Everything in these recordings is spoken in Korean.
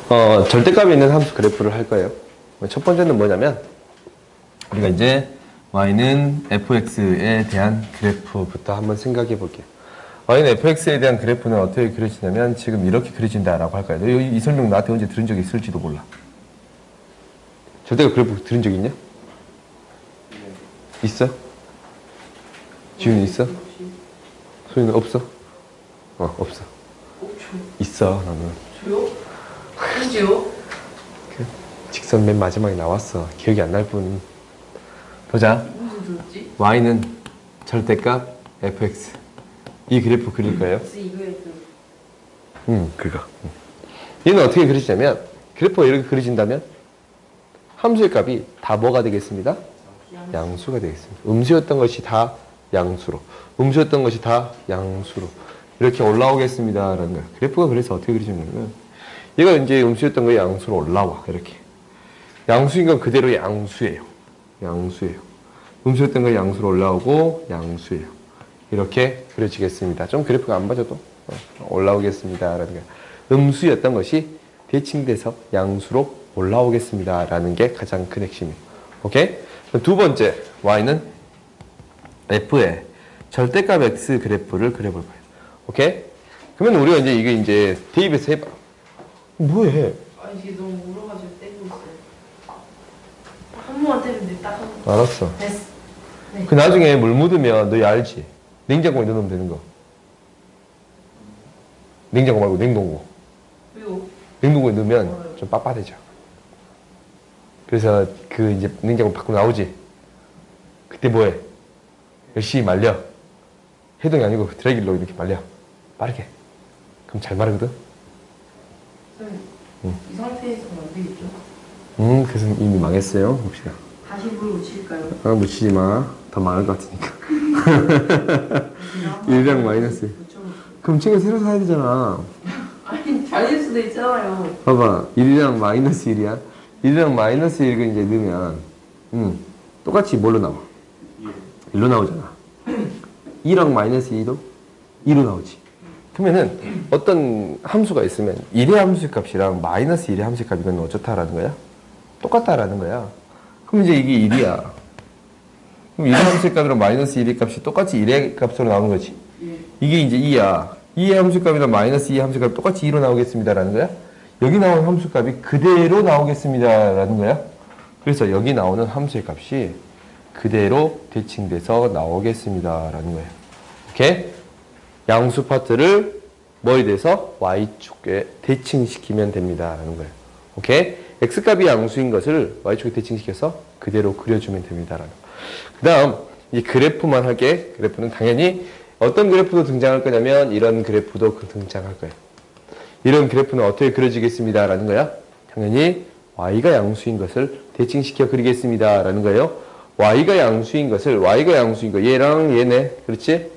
절대값이 있는 함수 그래프를 할 거예요. 첫 번째는 뭐냐면, 우리가 이제 y는 fx에 대한 그래프부터 한번 생각해 볼게요. y는 fx에 대한 그래프는 어떻게 그려지냐면, 지금 이렇게 그려진다라고 할 거예요. 이 설명 나한테 언제 들은 적이 있을지도 몰라. 절대값 그래프 들은 적 있냐? 있어? 지훈이 있어? 소희는 없어? 없어. 있어, 나는. 저요? 언제요? 직선 맨 마지막에 나왔어. 기억이 안 날 뿐. 보자. 무슨 들었지? y는 절대값 fx. 이 그래프 그릴 거예요. 이거에 그거. 얘는 어떻게 그려지냐면, 그래프가 이렇게 그려진다면, 함수의 값이 다 뭐가 되겠습니다? 양수가 되겠습니다. 음수였던 것이 다 양수로, 음수였던 것이 다 양수로 이렇게 올라오겠습니다 라는 거예요. 그래프가 그래서 어떻게 그려지냐면, 얘가 이제 음수였던 거에 양수로 올라와. 이렇게 양수인 건 그대로 양수예요. 양수예요. 음수였던 거에 양수로 올라오고 양수예요. 이렇게 그려지겠습니다. 좀 그래프가 안 봐줘도 올라오겠습니다 라는 거예요. 음수였던 것이 대칭돼서 양수로 올라오겠습니다 라는 게 가장 큰 핵심이에요. 오케이? 두 번째, y는 f의 절대값 x 그래프를 그려볼 거예요. 오케이? 그러면 우리가 이제 이게 대입해서 해봐. 뭐해? 아니 이게 너무 울어가지고 때리고 있어요. 한 번만 때리면 돼. 딱 한 번. 알았어. 됐어. 네. 그 나중에 물 묻으면 너희 알지? 냉장고에 넣어놓으면 되는 거. 냉장고 말고 냉동고. 왜요? 냉동고에 넣으면 좀 빳빳해져. 그래서 그 이제 냉장고 밖으로 나오지? 그때 뭐해? 열심히 말려. 해동이 아니고 드라이기로 이렇게 말려. 빠르게. 그럼 잘 마르거든? 이 상태에서는 안 되겠죠? 그래서 이미 망했어요. 봅시다. 다시 물 묻힐까요? 묻히지 마. 더 많을 것 같으니까. 1이랑 마이너스. 그럼 책을 새로 사야 되잖아. 아니 잘릴 수도 있잖아요. 봐봐. 1이랑 마이너스 1이야. 1이랑 마이너스 1을 이제 넣으면, 똑같이 뭘로 나와? 1로 나오잖아. 2랑 마이너스 2도 2로 나오지. 그러면은 어떤 함수가 있으면 1의 함수 값이랑 마이너스 1의 함수 값 이건 어쩌다라는 거야? 똑같다라는 거야. 그럼 이제 이게 1이야. 그럼 1의 함수 값이랑 마이너스 1의 값이 똑같이 1의 값으로 나오는 거지. 이게 이제 2야. 2의 함수 값이랑 마이너스 2의 함수 값이 똑같이 2로 나오겠습니다라는 거야. 여기 나오는 함수 값이 그대로 나오겠습니다라는 거야. 그래서 여기 나오는 함수의 값이 그대로 대칭돼서 나오겠습니다라는 거예요. 오케이? 양수 파트를 뭐에 대해서 y축에 대칭시키면 됩니다라는 거예요. 오케이? x값이 양수인 것을 y축에 대칭시켜서 그대로 그려주면 됩니다라는 거. 그 다음 이 그래프만 할게. 그래프는 당연히 어떤 그래프도 등장할 거냐면 이런 그래프도 등장할 거예요. 이런 그래프는 어떻게 그려지겠습니다 라는 거야? 당연히 y가 양수인 것을 대칭시켜 그리겠습니다 라는 거예요. y가 양수인 거 얘랑 얘네, 그렇지?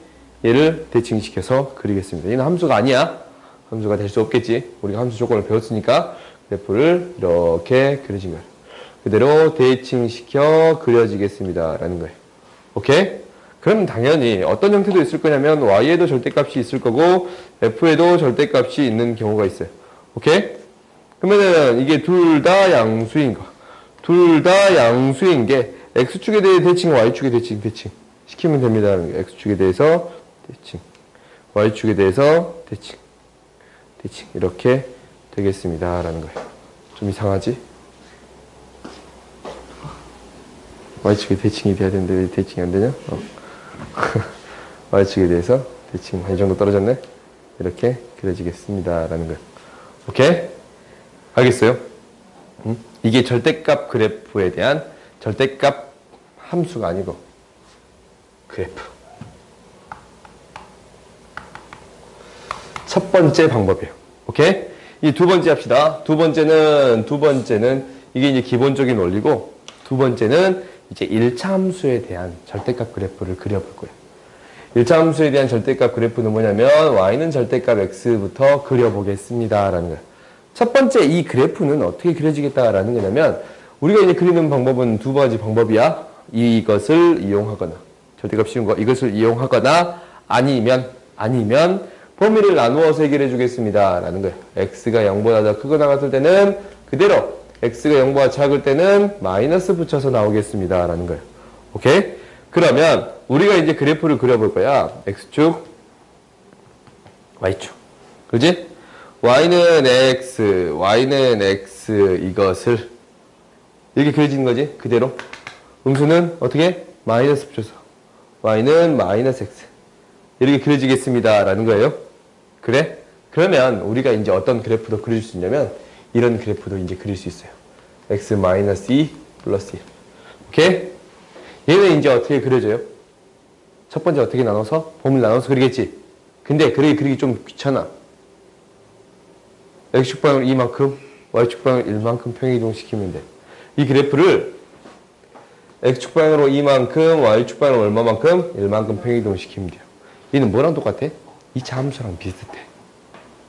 얘를 대칭시켜서 그리겠습니다. 얘는 함수가 아니야. 함수가 될 수 없겠지. 우리가 함수 조건을 배웠으니까 그래프를 이렇게 그려진 거예요. 그대로 대칭시켜 그려지겠습니다 라는 거예요. 오케이? 그럼 당연히 어떤 형태도 있을 거냐면 y에도 절대값이 있을 거고 f에도 절대값이 있는 경우가 있어요. 오케이? 그러면은 이게 둘 다 양수인 거. 둘 다 양수인 게 x축에 대해 대칭, y축에 대칭 시키면 됩니다. x축에 대해서 대칭, y축에 대해서 대칭 이렇게 되겠습니다 라는 거예요. 좀 이상하지? y축에 대칭이 돼야 되는데 왜 대칭이 안 되냐? y축에 대해서 대칭 이 정도 떨어졌네? 이렇게 그려지겠습니다 라는 거예요. 오케이? 알겠어요? 이게 절대값 그래프에 대한 절대값 함수가 아니고 그래프. 첫 번째 방법이에요. 오케이? 이 두 번째 합시다. 두 번째는 이게 이제 기본적인 원리고 두 번째는 이제 1차 함수에 대한 절대값 그래프를 그려볼 거예요. 1차 함수에 대한 절대값 그래프는 뭐냐면 y는 절대값 x부터 그려보겠습니다 라는 거예요. 첫 번째 이 그래프는 어떻게 그려지겠다라는 거냐면 우리가 이제 그리는 방법은 두 가지 방법이야. 이것을 이용하거나 절대값 쉬운 거 이것을 이용하거나 아니면 범위를 나누어서 해결해 주겠습니다. 라는 거예요. x가 0보다 더 크거나 같을 때는 그대로 x가 0보다 작을 때는 마이너스 붙여서 나오겠습니다. 라는 거예요. 오케이? 그러면 우리가 이제 그래프를 그려볼 거야. x축, y축. 그지? y는 x 이것을 이렇게 그려지는 거지. 그대로. 음수는 어떻게? 마이너스 붙여서. y는 마이너스 x. 이렇게 그려지겠습니다. 라는 거예요. 그래? 그러면 우리가 이제 어떤 그래프도 그릴 수 있냐면 이런 그래프도 이제 그릴 수 있어요. x 마이너스 2 플러스 1. 오케이? 얘는 이제 어떻게 그려져요? 첫 번째 어떻게 나눠서? 범위를 나눠서 그리겠지. 근데 그리기 좀 귀찮아. x축방울 2만큼, y축방울 1만큼 평행이동시키면 돼. 이 그래프를 x축방으로 2만큼, y축방으로 얼마만큼? 1만큼 평행이동시키면 돼요. 얘는 뭐랑 똑같아? 2차 함수랑 비슷해.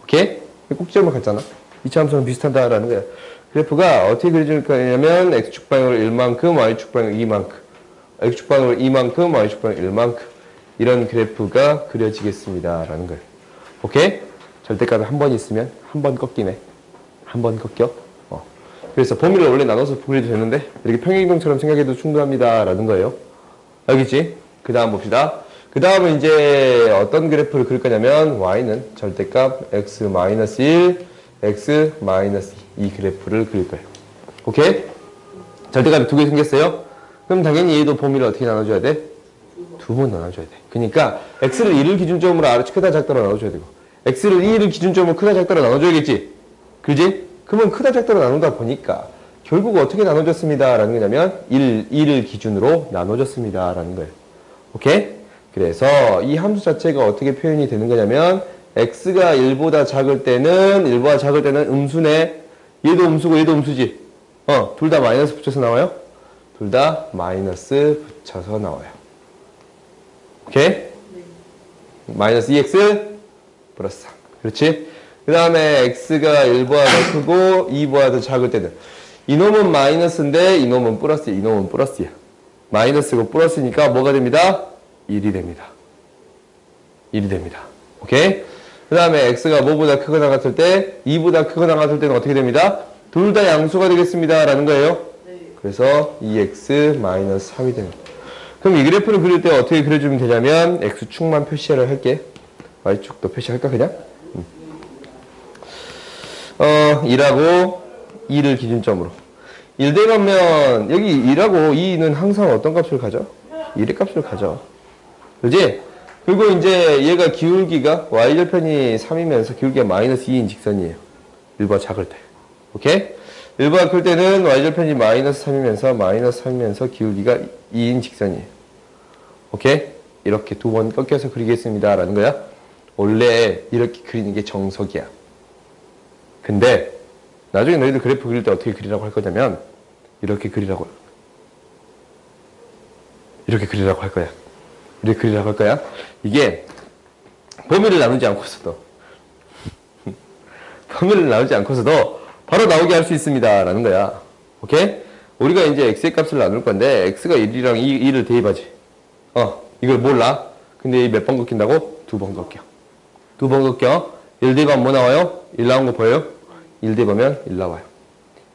오케이? 꼭지점을 갔잖아. 2차 함수랑 비슷하다라는 거야. 그래프가 어떻게 그려질 거냐면 x축방으로 1만큼, y축방으로 2만큼. x축방으로 2만큼, y축방으로 1만큼. 이런 그래프가 그려지겠습니다. 라는 거예요. 오케이? 절대값이 한 번 있으면 한 번 꺾이네. 한 번 꺾여. 그래서 범위를 원래 나눠서 그려도 되는데 이렇게 평행이동처럼 생각해도 충분합니다. 라는 거예요. 알겠지? 그 다음 봅시다. 그 다음은 이제 어떤 그래프를 그릴 거냐면 y는 절대값 x-1, x-2 이 그래프를 그릴 거예요. 오케이? 절대값이 두 개 생겼어요. 그럼 당연히 얘도 범위를 어떻게 나눠줘야 돼? 두 번 나눠줘야 돼. 그러니까 x를 1을 기준점으로 아래쪽 크다 작다로 나눠줘야 되고 x를 2를 기준점으로 크다 작다로 나눠줘야겠지? 그지? 그러면 크다 작다로 나누다 보니까 결국 어떻게 나눠졌습니다. 라는 거냐면 1을 기준으로 나눠졌습니다. 라는 거예요. 오케이? 그래서 이 함수 자체가 어떻게 표현이 되는 거냐면 x가 1보다 작을 때는 음수네. 얘도 음수고 얘도 음수지. 둘 다 마이너스 붙여서 나와요? 둘 다 마이너스 붙여서 나와요. 오케이? 네. 마이너스 2x 플러스 3. 그렇지? 그 다음에 x가 1보다 더 크고 2보다 더 작을 때는 이놈은 마이너스인데 이놈은 플러스야. 이놈은 플러스야. 마이너스고 플러스니까 뭐가 됩니다? 1이 됩니다. 1이 됩니다. 오케이? 그 다음에 x가 뭐보다 크거나 같을 때 2보다 크거나 같을 때는 어떻게 됩니다? 둘 다 양수가 되겠습니다. 라는 거예요. 네. 그래서 2x-3이 됩니다. 그럼 이 그래프를 그릴 때 어떻게 그려주면 되냐면 x축만 표시를 할게. y축도 표시할까 그냥? 1하고 2를 기준점으로 1 대면 여기 1하고 2는 항상 어떤 값을 가져? 1의 값을 가져. 그지? 그리고 이제 얘가 기울기가 y절편이 3이면서 기울기가 마이너스 2인 직선이에요. 1보다 작을 때. 오케이? 1보다 클 때는 y절편이 마이너스 3이면서 기울기가 2인 직선이에요. 오케이? 이렇게 두 번 꺾여서 그리겠습니다. 라는 거야. 원래 이렇게 그리는 게 정석이야. 근데 나중에 너희들 그래프 그릴 때 어떻게 그리라고 할 거냐면 이렇게 그리라고 할 거야. 이렇게 그리라고 할 거야. 이게 범위를 나누지 않고서도 바로 나오게 할 수 있습니다. 라는 거야. 오케이? 우리가 이제 x의 값을 나눌 건데 x가 1이랑 2를 대입하지. 이걸 몰라. 근데 몇 번 꺾인다고? 두 번 꺾여. 1 대입하면 뭐 나와요? 1 나온 거 보여요? 1 대입하면 1 나와요.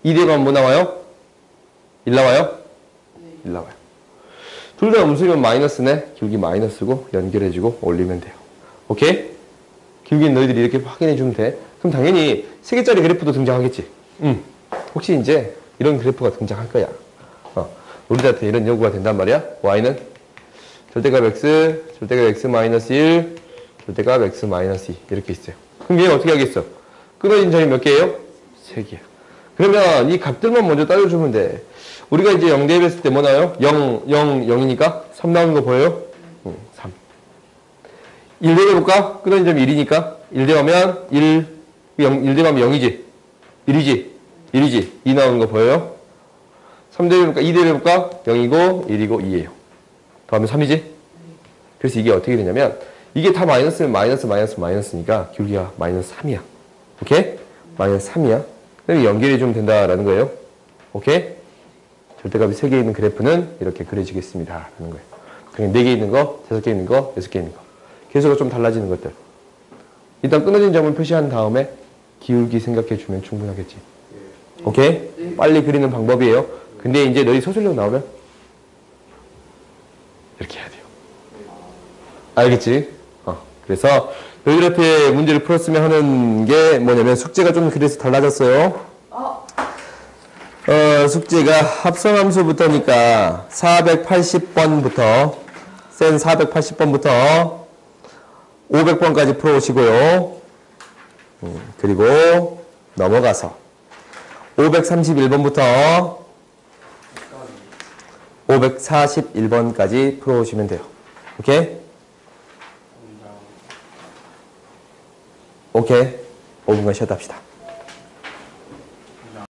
2 대입하면 뭐 나와요? 1 나와요? 1 나와요. 둘 다 음수면 마이너스네. 기울기 마이너스고 연결해주고 올리면 돼요. 오케이? 기울기는 너희들이 이렇게 확인해주면 돼. 그럼 당연히 3개짜리 그래프도 등장하겠지. 혹시 이제 이런 그래프가 등장할 거야. 우리한테 이런 요구가 된단 말이야. y는 절대값 x, 절대값 x-1, 절대값 x-2 이렇게 있어요. 그럼 얘는 어떻게 하겠어? 끊어진 점이 몇 개예요? 3개야. 그러면 이 값들만 먼저 따져주면 돼. 우리가 이제 0 대입했을 때 뭐 나와요? 0, 0, 0이니까 3 나오는 거 보여요? 3. 1 대입해볼까? 끊어진 점이 1이니까 1 대입하면 1 대입하면 0이지? 1이지? 2 나오는 거 보여요? 3 대입해볼까? 2 대입해볼까? 0이고 1이고 2예요. 더하면 3이지? 그래서 이게 어떻게 되냐면 이게 다 마이너스면 마이너스니까 기울기가 마이너스 3이야. 오케이? 마이너스 3이야. 그럼 연결해주면 된다라는 거예요. 오케이? 절대값이 3개 있는 그래프는 이렇게 그려지겠습니다. 라는 거예요. 그냥 4개 있는 거, 5개 있는 거, 6개 있는 거. 개수가 좀 달라지는 것들. 일단 끊어진 점을 표시한 다음에 기울기 생각해주면 충분하겠지. 오케이? 빨리 그리는 방법이에요. 근데 이제 너희 서술형 나오면 이렇게 해야 돼요. 알겠지? 그래서 너희들한테 문제를 풀었으면 하는 게 뭐냐면 숙제가 좀 그래서 달라졌어요. 숙제가 합성함수부터니까 480번부터 센 480번부터 500번까지 풀어오시고요. 그리고 넘어가서 531번부터 541번까지 풀어오시면 돼요. 오케이? 오케이. 5분간 쉬었다 합시다.